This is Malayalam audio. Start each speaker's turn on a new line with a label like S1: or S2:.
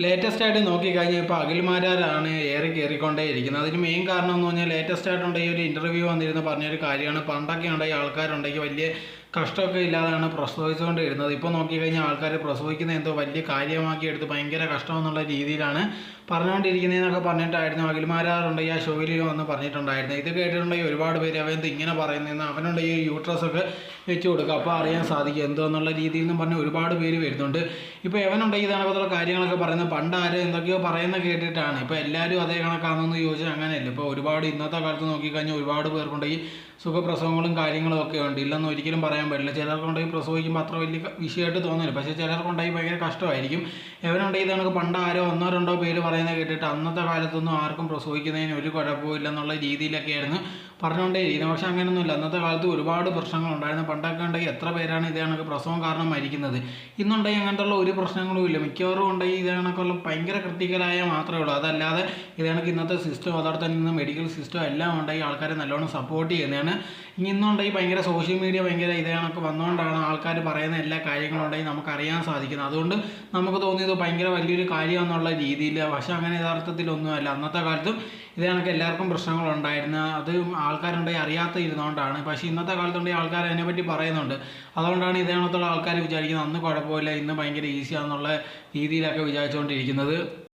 S1: ലേറ്റസ്റ്റ് ആയിട്ട് നോക്കിക്കഴിഞ്ഞാൽ ഇപ്പോൾ അഖിൽമാരാരാണ് ഏറി കയറിക്കൊണ്ടേയിരിക്കുന്നത്. അതിന് മെയിൻ കാരണം എന്ന് പറഞ്ഞാൽ ലേറ്റസ്റ്റ് ആയിട്ടുണ്ടെങ്കിൽ ഒരു ഇൻ്റർവ്യൂ വന്നിരുന്ന് പറഞ്ഞൊരു കാര്യമാണ്. പണ്ടൊക്കെ ഉണ്ടെങ്കിൽ ആൾക്കാരുണ്ടെങ്കിൽ വലിയ കഷ്ടമൊക്കെ ഇല്ലാതാണ് പ്രസവിച്ചുകൊണ്ട് ഇരുന്നത്. ഇപ്പോൾ നോക്കിക്കഴിഞ്ഞാൽ ആൾക്കാർ പ്രസവിക്കുന്ന എന്തോ വലിയ കാര്യമാക്കി എടുത്ത് ഭയങ്കര കഷ്ടമെന്നുള്ള രീതിയിലാണ് പറഞ്ഞുകൊണ്ടിരിക്കുന്നതെന്നൊക്കെ പറഞ്ഞിട്ടായിരുന്നു അഖിൽമാരാറുണ്ടെങ്കിൽ ആ ഷോയിൽ വന്ന് പറഞ്ഞിട്ടുണ്ടായിരുന്നത്. ഇത് കേട്ടിട്ടുണ്ടെങ്കിൽ ഒരുപാട് പേര് അവൻ ഇങ്ങനെ പറയുന്നതെന്ന് അവനുണ്ടെങ്കിൽ യൂട്രസ് ഒക്കെ വെച്ച് കൊടുക്കുക അപ്പോൾ അറിയാൻ സാധിക്കും എന്തോ എന്നുള്ള രീതിയിൽ നിന്നും പറഞ്ഞ് ഒരുപാട് പേര് വരുന്നുണ്ട്. ഇപ്പോൾ എവനുണ്ടെങ്കിൽ ഇതേപോലുള്ള കാര്യങ്ങളൊക്കെ പറയുന്നത് പണ്ട് ആരും എന്തൊക്കെയോ പറയുന്നത് കേട്ടിട്ടാണ്. ഇപ്പോൾ എല്ലാവരും അതേ കണക്കാണെന്ന് ചോദിച്ചാൽ അങ്ങനെയല്ല. ഇപ്പോൾ ഒരുപാട് ഇന്നത്തെ കാലത്ത് നോക്കിക്കഴിഞ്ഞാൽ ഒരുപാട് പേർക്കുണ്ടെങ്കിൽ സുഖപ്രസവങ്ങളും കാര്യങ്ങളും ഒക്കെ ഉണ്ട്, ഇല്ലെന്ന് ഒരിക്കലും പറയാൻ പറ്റില്ല. ചിലർക്കുണ്ടെങ്കിൽ പ്രസവിക്കുമ്പോൾ അത്ര വലിയ വിഷയമായിട്ട് തോന്നില്ല, പക്ഷേ ചിലർക്കുണ്ടെങ്കിൽ ഭയങ്കര കഷ്ടമായിരിക്കും. എവനുണ്ടെങ്കിൽ ഇതാണ് പണ്ട് ആരോ ഒന്നോ രണ്ടോ പേര് പറയുന്നത് കേട്ടിട്ട് അന്നത്തെ കാലത്തൊന്നും ആർക്കും പ്രസവിക്കുന്നതിന് ഒരു കുഴപ്പവും ഇല്ലെന്നുള്ള രീതിയിലൊക്കെയായിരുന്നു പറഞ്ഞുകൊണ്ടേയിരിക്കുന്നത്. പക്ഷേ അങ്ങനെയൊന്നുമില്ല. അന്നത്തെ കാലത്ത് ഒരുപാട് പ്രശ്നങ്ങളുണ്ടായിരുന്നു. പണ്ടൊക്കെ ഉണ്ടെങ്കിൽ എത്ര പേരാണ് ഇതേ കണക്ക് പ്രസവം കാരണം മരിക്കുന്നത്. ഇന്നുണ്ടെങ്കിൽ അങ്ങനത്തുള്ള ഒരു പ്രശ്നങ്ങളും ഇല്ല. മിക്കവാറും ഉണ്ടെങ്കിൽ ഇതേ കണക്കുള്ള ഭയങ്കര ക്രിട്ടിക്കലായ മാത്രമേ ഉള്ളൂ. അതല്ലാതെ ഇതേ കണക്ക് ഇന്നത്തെ സിസ്റ്റം അതോടെ തന്നെ ഇന്ന് മെഡിക്കൽ സിസ്റ്റം എല്ലാം ഉണ്ടെങ്കിൽ ആൾക്കാരെ നല്ലോണം സപ്പോർട്ട് ചെയ്യുന്നതാണ്. ഇന്നുണ്ടെങ്കിൽ ഭയങ്കര സോഷ്യൽ മീഡിയ ഭയങ്കര ഇതേ കണക്ക് വന്നുകൊണ്ടാണ് ആൾക്കാർ പറയുന്ന എല്ലാ കാര്യങ്ങളും ഉണ്ടെങ്കിൽ നമുക്ക് അറിയാൻ സാധിക്കുന്നത്. അതുകൊണ്ട് നമുക്ക് തോന്നിയത് ഭയങ്കര വലിയൊരു കാര്യമെന്നുള്ള രീതിയിൽ. പക്ഷേ അങ്ങനെ യഥാർത്ഥത്തിലൊന്നുമല്ല. അന്നത്തെ കാലത്തും ഇതേ കണക്ക് എല്ലാവർക്കും പ്രശ്നങ്ങളുണ്ടായിരുന്നു. അത് ആൾക്കാരുണ്ടെങ്കിൽ അറിയാത്ത ഇരുന്നുകൊണ്ടാണ്. പക്ഷേ ഇന്നത്തെ കാലത്തുണ്ടെങ്കിൽ ആൾക്കാർ അതിനെപ്പറ്റി പറയുന്നുണ്ട്. അതുകൊണ്ടാണ് ഇതേ കണക്കുള്ള ആൾക്കാർ വിചാരിക്കുന്നത് അന്ന് കുഴപ്പമില്ല ഇന്ന് ഭയങ്കര ഈസിയാണെന്നുള്ള രീതിയിലൊക്കെ വിചാരിച്ചുകൊണ്ടിരിക്കുന്നത്.